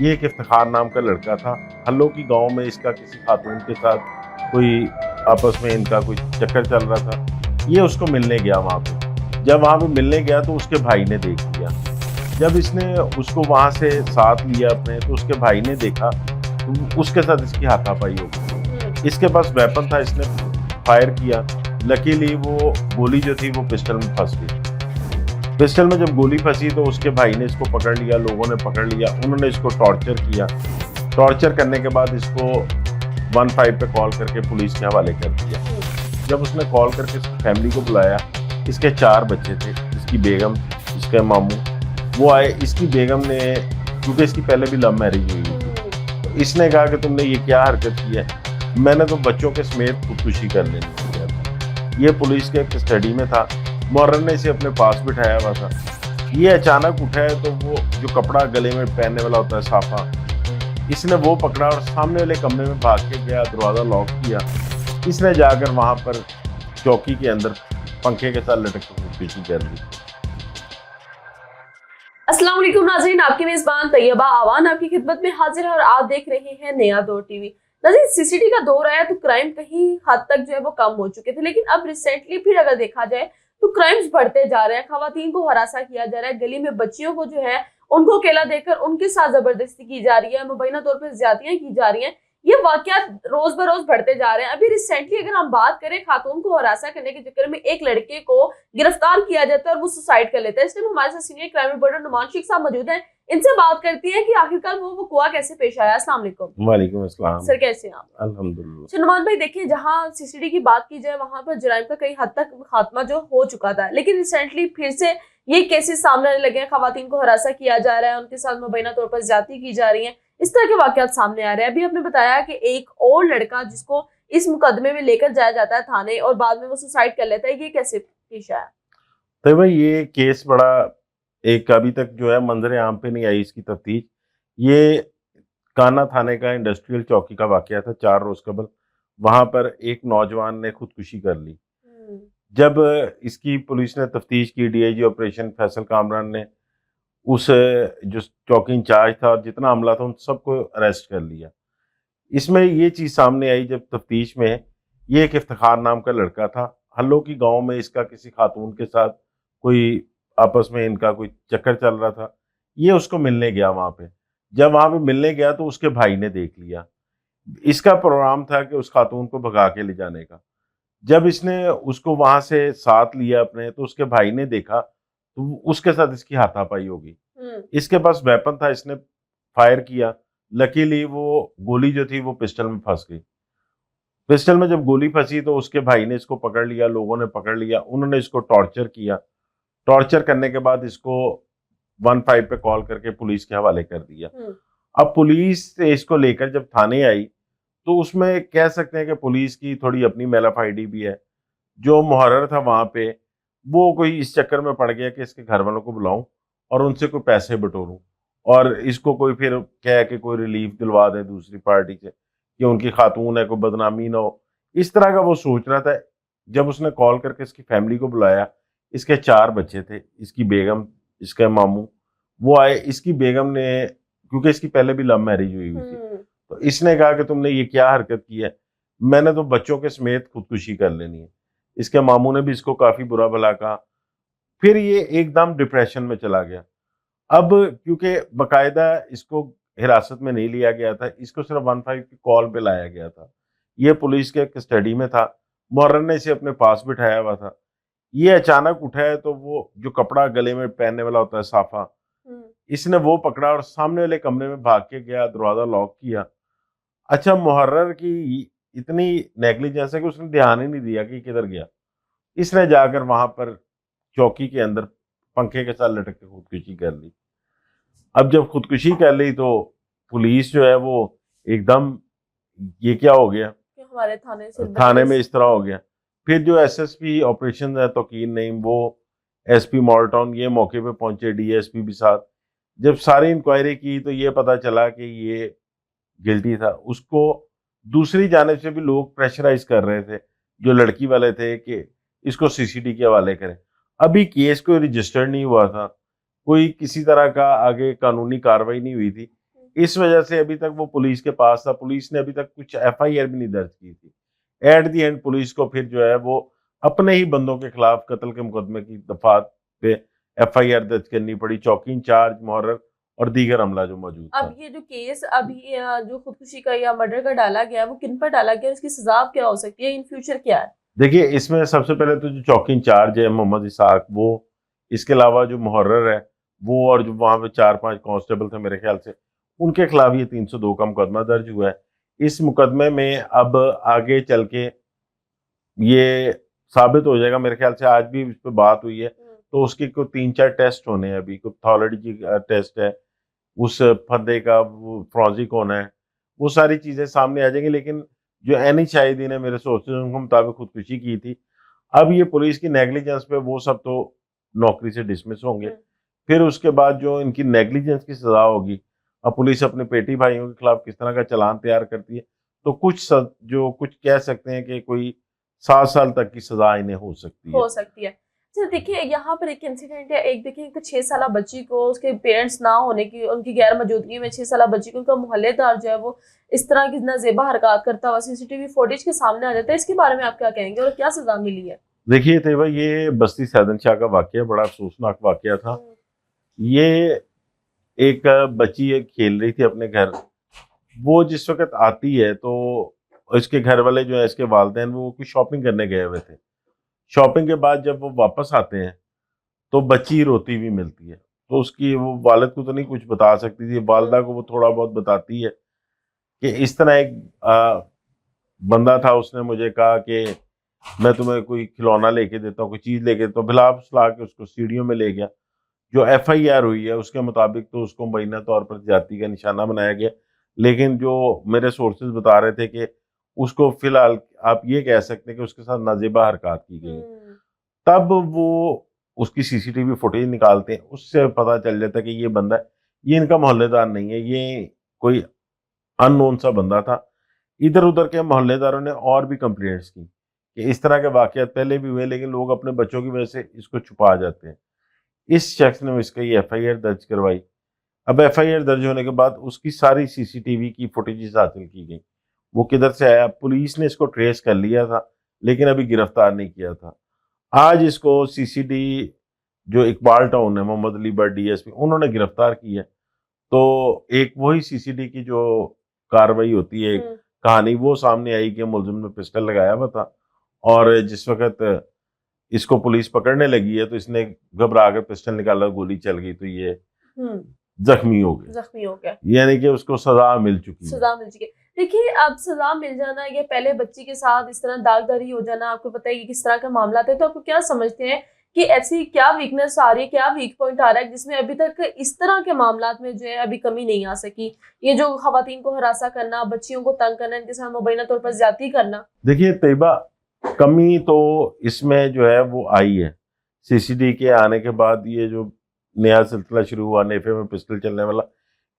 ये एक इफ्तिखार नाम का लड़का था। हल्लो की गांव में इसका किसी खातून के साथ कोई आपस में इनका कोई चक्कर चल रहा था। ये उसको मिलने गया वहाँ पे। जब वहाँ पे मिलने गया तो उसके भाई ने देख लिया। जब इसने उसको वहाँ से साथ लिया अपने, तो उसके भाई ने देखा तो उसके साथ इसकी हाथापाई हो गई। इसके पास वेपन था, इसने फायर किया। लकीली वो गोली जो थी वो पिस्टल में फंस गई। पिस्टल में जब गोली फंसी तो उसके भाई ने इसको पकड़ लिया, लोगों ने पकड़ लिया, उन्होंने इसको टॉर्चर किया। टॉर्चर करने के बाद इसको 15 पे कॉल करके पुलिस के हवाले कर दिया। जब उसने कॉल करके इसकी फैमिली को बुलाया, इसके 4 बच्चे थे, इसकी बेगम, इसके मामू, वो आए। इसकी बेगम ने, क्योंकि इसकी पहले भी लव मैरिज हुई थी, तो इसने कहा कि तुमने ये क्या हरकत की है, मैंने तो बच्चों के समेत खुदकुशी कर लेनी थी। ये पुलिस के कस्टडी में था। मुहर्रर ने इसे अपने पास बिठाया हुआ था। ये अचानक उठा है तो वो जो कपड़ा गले में पहनने वाला होता है साफा, इसने वो पकड़ा और सामने वाले कमरे में भाग के गया, दरवाज़ा लॉक किया। इसने जाकर वहाँ पर चौकी के अंदर पंखे के साथ लटक कर खुदकुशी कर ली। अस्सलाम वालेकुम नाज़रीन, आपकी मेज़बान तैयबा आवान आपकी खिदमत में हाजिर है और आप देख रहे हैं नया दौर टीवी। नाज़रीन, सीसीटी का दौर आया तो क्राइम कहीं हद तक जो है वो कम हो चुके थे, लेकिन अब रिसेंटली फिर अगर देखा जाए तो क्राइम्स बढ़ते जा रहे हैं। खवातीन को हरासा किया जा रहा है, गली में बच्चियों को जो है उनको अकेला देखकर उनके साथ जबरदस्ती की जा रही है, मुबैना तौर पर ज्यादतियां की जा रही हैं। ये वाकयात रोज बरोज बढ़ते जा रहे हैं। अभी रिसेंटली अगर हम बात करें, खातून को हरासा करने के चक्कर में एक लड़के को गिरफ्तार किया जाता है और वो सुसाइड कर लेता है। इसलिए हमारे साथ senior crime reporter Numan Shaikh साहब मौजूद हैं। इनसे बात करती है कि आखिरकार वो वक़्वा कैसे पेश आया। अस्सलाम वालेकुम। वालेकुम अस्सलाम। सर, कैसे हैं आप? अल्हम्दुलिल्लाह। अच्छा नुमान भाई, देखिए, जहाँ सीसीडी की बात की जाए वहां पर जराइम का कई हद तक खात्मा जो हो चुका था, लेकिन रिसेंटली फिर से ये केसेस सामने आने लगे हैं। खवातीन को हरासा किया जा रहा है, उनके साथ मुबैना तौर पर ज्यादती की जा रही है, इस तरह के वाकयात सामने आ रहे हैं। अभी आपने बताया कि एक और लड़का जिसको इस मुकदमे में लेकर जाया जाता है थाने और बाद में वो सुसाइड कर लेता है, ये कैसे पेश आया? तो भाई ये केस बड़ा, एक अभी तक जो है मंजर आम पे नहीं आई इसकी तफ्तीश। ये काना थाने का इंडस्ट्रियल चौकी का वाकया था 4 रोज कबल। वहां पर एक नौजवान ने खुदकुशी कर ली। जब इसकी पुलिस ने तफ्तीश की, डीआईजी ऑपरेशन फैसल कामरान ने उस जो चौकी इंचार्ज था और जितना अमला था उन सबको अरेस्ट कर लिया। इसमें ये चीज़ सामने आई जब तफ्तीश में, ये एक इफ्तिखार नाम का लड़का था। हल्लो की गांव में इसका किसी खातून के साथ कोई आपस में इनका कोई चक्कर चल रहा था। ये उसको मिलने गया वहाँ पे। जब वहाँ पे मिलने गया तो उसके भाई ने देख लिया। इसका प्रोग्राम था कि उस खातून को भगा के ले जाने का। जब इसने उसको वहाँ से साथ लिया अपने, तो उसके भाई ने देखा तो उसके साथ इसकी हाथापाई हो गई। इसके पास वेपन था, इसने फायर किया। लकीली वो गोली जो थी वो पिस्टल में फंस गई। पिस्टल में जब गोली फंसी तो उसके भाई ने इसको पकड़ लिया, लोगों ने पकड़ लिया, उन्होंने इसको टॉर्चर किया। टॉर्चर करने के बाद इसको 15 पे कॉल करके पुलिस के हवाले कर दिया। अब पुलिस से इसको लेकर जब थाने आई तो उसमें कह सकते हैं कि पुलिस की थोड़ी अपनी मेलाफाइडी भी है। जो मुहर्रर था वहां पे, वो कोई इस चक्कर में पड़ गया कि इसके घर वालों को बुलाऊं और उनसे कोई पैसे बटोरूं और इसको कोई फिर कह के कोई रिलीफ दिलवा दे दूसरी पार्टी से कि उनकी खातून है, कोई बदनामी ना हो। इस तरह का वो सोच रहा था। जब उसने कॉल करके इसकी फैमिली को बुलाया, इसके 4 बच्चे थे, इसकी बेगम, इसके मामू, वो आए। इसकी बेगम ने, क्योंकि इसकी पहले भी लव मैरिज हुई थी, तो इसने कहा कि तुमने ये क्या हरकत की है, मैंने तो बच्चों के समेत खुदकुशी कर लेनी है। इसके मामू ने भी इसको काफी बुरा भला कहा। फिर ये एकदम डिप्रेशन में चला गया। अब क्योंकि बकायदा इसको हिरासत में नहीं लिया गया था, इसको सिर्फ 15 की कॉल पे लाया गया था। ये पुलिस के कस्टडी में था। मुहर्रर ने इसे अपने पास बिठाया हुआ था। ये अचानक उठा है तो वो जो कपड़ा गले में पहनने वाला होता है साफा, इसने वो पकड़ा और सामने वाले कमरे में भाग के गया, दरवाजा लॉक किया। अच्छा, मुहर्रर की इतनी नेग्लिजेंस है कि उसने ध्यान ही नहीं दिया कि किधर गया। इसने जाकर वहां पर चौकी के अंदर पंखे के साथ लटक के खुदकुशी कर ली। अब जब खुदकुशी कर ली तो पुलिस जो है वो एकदम, ये क्या हो गया, कि हमारे थाने से थाने में इस तरह हो गया। फिर जो एसएसपी ऑपरेशन है तौकीर नईम, वो एसपी मॉडल टाउन, ये मौके पे पहुंचे, डीएसपी भी साथ। जब सारी इंक्वायरी की तो ये पता चला कि ये गिल्टी था। उसको दूसरी जानिब से भी लोग प्रेशराइज कर रहे थे, जो लड़की वाले थे, कि इसको सीसीडी के हवाले करें। अभी केस कोई रजिस्टर्ड नहीं हुआ था, कोई किसी तरह का आगे कानूनी कार्रवाई नहीं हुई थी। इस वजह से अभी तक वो पुलिस के पास था, पुलिस ने अभी तक कुछ एफआईआर भी नहीं दर्ज की थी। एट द एंड पुलिस को फिर जो है वो अपने ही बंदों के खिलाफ कत्ल के मुकदमे की दफात पे एफआईआर दर्ज करनी पड़ी, चौकी इंचार्ज, मुहर्रर और दीगर अमला जो मौजूद था। अब ये जो केस अभी जो खुदकुशी का या मर्डर का डाला गया है, वो किन पर डाला गया है, उसकी सजा अब क्या हो सकती है, इन फ्यूचर क्या है? देखिए, इसमें सबसे पहले तो जो चौकी इंचार्ज है मोहम्मद इसाक, वो, इसके अलावा जो मुहर्रर है वो, और जो वहाँ पे 4-5 कांस्टेबल थे मेरे ख्याल से, उनके खिलाफ ये 302 का मुकदमा दर्ज हुआ है। इस मुकदमे में अब आगे चल के ये साबित हो जाएगा, मेरे ख्याल से आज भी इस पे बात हुई है, तो उसके कोई 3-4 टेस्ट होने हैं अभी, कोई पैथोलॉजी टेस्ट है, उस फंदे का वो फॉरेंसिक होना है, वो सारी चीजें सामने आ जाएंगी। लेकिन जो एनी शाहिदी ने मेरे सोर्सेज उनके मुताबिक खुदकुशी की थी, अब ये पुलिस की नेग्लिजेंस पे वो सब तो नौकरी से डिसमिस होंगे। फिर उसके बाद जो इनकी नेग्लिजेंस की सजा होगी, अब पुलिस अपने पेटी भाइयों के खिलाफ किस तरह का चालान तैयार करती है, तो जो कुछ कह सकते हैं कि कोई 7 साल तक की सजा इन्हें हो सकती है। हो सकती है। अच्छा देखिए, यहाँ पर एक इंसिडेंट है, एक देखिए एक 6 साला बच्ची को उसके पेरेंट्स ना होने की, उनकी गैर मौजूदगी में 6 साला बच्ची को उनका मोहल्लेदार जो है वो इस तरह की नाजेबा हरकत करता हुआ सीसीटीवी फुटेज के सामने आ जाता है। इसके बारे में आप क्या कहेंगे और क्या सजा मिली है? देखिए तैयबा, ये बस्ती सैदन शाह का वाकया बड़ा अफसोसनाक वाकया था। ये एक बच्ची खेल रही थी अपने घर, वो जिस वक्त आती है तो इसके घर वाले जो है, इसके वालिदैन, वो कुछ शॉपिंग करने गए हुए थे। शॉपिंग के बाद जब वो वापस आते हैं तो बच्ची रोती हुई मिलती है, तो उसकी वो वालिद को तो नहीं कुछ बता सकती थी, वालिदा को वो थोड़ा बहुत बताती है कि इस तरह एक बंदा था, उसने मुझे कहा कि मैं तुम्हें कोई खिलौना लेके देता हूँ, कोई चीज़ लेके देता हूँ, भिला फुसला के उसको सीढ़ियों में ले गया। जो एफआईआर हुई है उसके मुताबिक तो उसको मुबैना तौर पर ज्यादती का निशाना बनाया गया, लेकिन जो मेरे सोर्सेज बता रहे थे कि उसको फिलहाल आप ये कह सकते हैं कि उसके साथ नाजेबा हरकत की गई। तब वो उसकी सीसीटीवी फुटेज निकालते हैं, उससे पता चल जाता है कि ये बंदा, ये इनका मोहल्लेदार नहीं है, ये कोई अननोन सा बंदा था। इधर उधर के मोहल्लेदारों ने और भी कंप्लेंट्स की कि इस तरह के वाकयात पहले भी हुए, लेकिन लोग अपने बच्चों की वजह से इसको छुपा जाते हैं। इस शख्स ने इसका ये एफआईआर दर्ज करवाई। अब एफआईआर दर्ज होने के बाद उसकी सारी सीसीटीवी की फुटेजेस हासिल की गई। वो किधर से आया, पुलिस ने इसको ट्रेस कर लिया था, लेकिन अभी गिरफ्तार नहीं किया था। आज इसको सीसीडी जो इकबाल टाउन है, मोहम्मद अली बट डीएसपी, उन्होंने गिरफ्तार किया। तो एक वही सीसीडी की जो कार्रवाई होती है, कहानी वो सामने आई कि मुलजिम ने पिस्टल लगाया हुआ था, और जिस वक्त इसको पुलिस पकड़ने लगी है तो इसने घबरा कर पिस्टल निकाला, गोली चल गई, तो ये जख्मी हो गया। यानी कि उसको सजा मिल चुकी है। देखिए, अब सजा मिल जाना, ये पहले बच्ची के साथ इस तरह दागदारी हो जाना, आपको पता है कि किस तरह का मामला था, तो आपको क्या समझते हैं कि ऐसी क्या वीकनेस आ रही है, क्या वीक पॉइंट आ रहा है जिसमें अभी तक इस तरह के मामलात में जो है अभी कमी नहीं आ सकी? ये जो खवातीन को हरासा करना, बच्चियों को तंग करना, इनके साथ मुबैना तौर पर ज्यादती करना, देखिए तैयबा, कमी तो इसमें जो है वो आई है। सीसीडी के आने के बाद ये जो नया सिलसिला शुरू हुआ, नेफे में पिस्टल चलने वाला,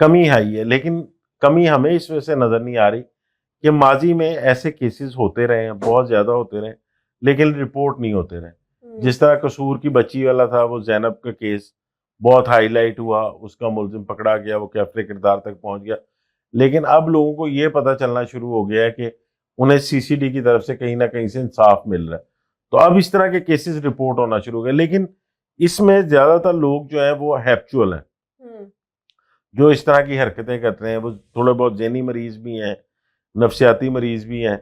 कमी आई है। लेकिन कमी हमें इस वजह से नजर नहीं आ रही कि माजी में ऐसे केसेस होते रहे हैं, बहुत ज्यादा होते रहे, लेकिन रिपोर्ट नहीं होते रहे। जिस तरह कसूर की बच्ची वाला था, वो जैनब का केस बहुत हाईलाइट हुआ, उसका मुलजिम पकड़ा गया, वो कैफरे किरदार तक पहुंच गया, लेकिन अब लोगों को ये पता चलना शुरू हो गया है कि उन्हें सीसीडी की तरफ से कहीं ना कहीं से इंसाफ मिल रहा है। तो अब इस तरह के केसेस रिपोर्ट होना शुरू हो गए, लेकिन इसमें ज्यादातर लोग जो है वो हैप्चुअल हैं, जो इस तरह की हरकतें करते हैं। वो थोड़े बहुत ज़हनी मरीज भी हैं, नफ्सियाती मरीज भी हैं।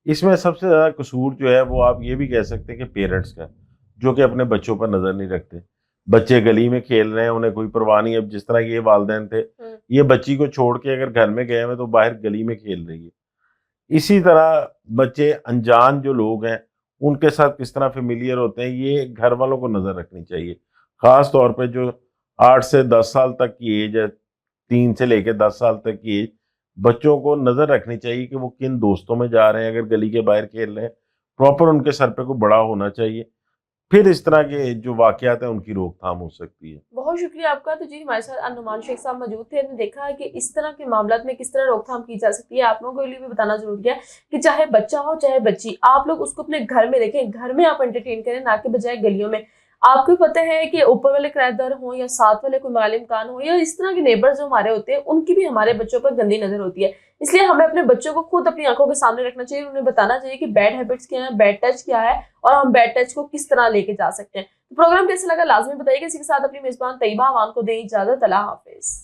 इसमें सबसे ज़्यादा कसूर जो है वो आप ये भी कह सकते हैं कि पेरेंट्स का, जो कि अपने बच्चों पर नज़र नहीं रखते। बच्चे गली में खेल रहे हैं, उन्हें कोई परवाह नहीं। अब जिस तरह ये वालिदैन थे, ये बच्ची को छोड़ के अगर घर में गए हैं तो बाहर गली में खेल रही है। इसी तरह बच्चे अनजान जो लोग हैं उनके साथ किस तरह फेमिलियर होते हैं, ये घर वालों को नज़र रखनी चाहिए। ख़ास तौर पे जो 8 से 10 साल तक की एज है, 3 से लेकर 10 साल तक की एज, बच्चों को नज़र रखनी चाहिए कि वो किन दोस्तों में जा रहे हैं। अगर गली के बाहर खेल रहे हैं, प्रॉपर उनके सर पे कोई बड़ा होना चाहिए, फिर इस तरह के जो वाकयात हैं उनकी रोकथाम हो सकती है। बहुत शुक्रिया आपका। तो जी, हमारे साथ अनुमान शेख साहब मौजूद थे, हमने देखा है कि इस तरह के मामलों में किस तरह रोकथाम की जा सकती है। आप लोगों के लिए भी बताना जरूरी है कि चाहे बच्चा हो चाहे बच्ची, आप लोग उसको अपने घर में रखें, घर में आप एंटरटेन करें, ना कि बजाय गलियों में। आपको पता है कि ऊपर वाले किराएदार हो या साथ वाले कोई मालिक कान हो या इस तरह के नेबर जो हमारे होते हैं, उनकी भी हमारे बच्चों पर गंदी नजर होती है। इसलिए हमें अपने बच्चों को खुद अपनी आंखों के सामने रखना चाहिए, उन्हें बताना चाहिए कि बैड हैबिट्स क्या है, बैड टच क्या है और हम बैड टच को किस तरह लेके जा सकते हैं। तो प्रोग्राम कैसे लगा लाजमी बताइए। किसी के साथ अपनी मेजबान तैयबा अवान को दें इजाजत। अल्लाह हाफिज।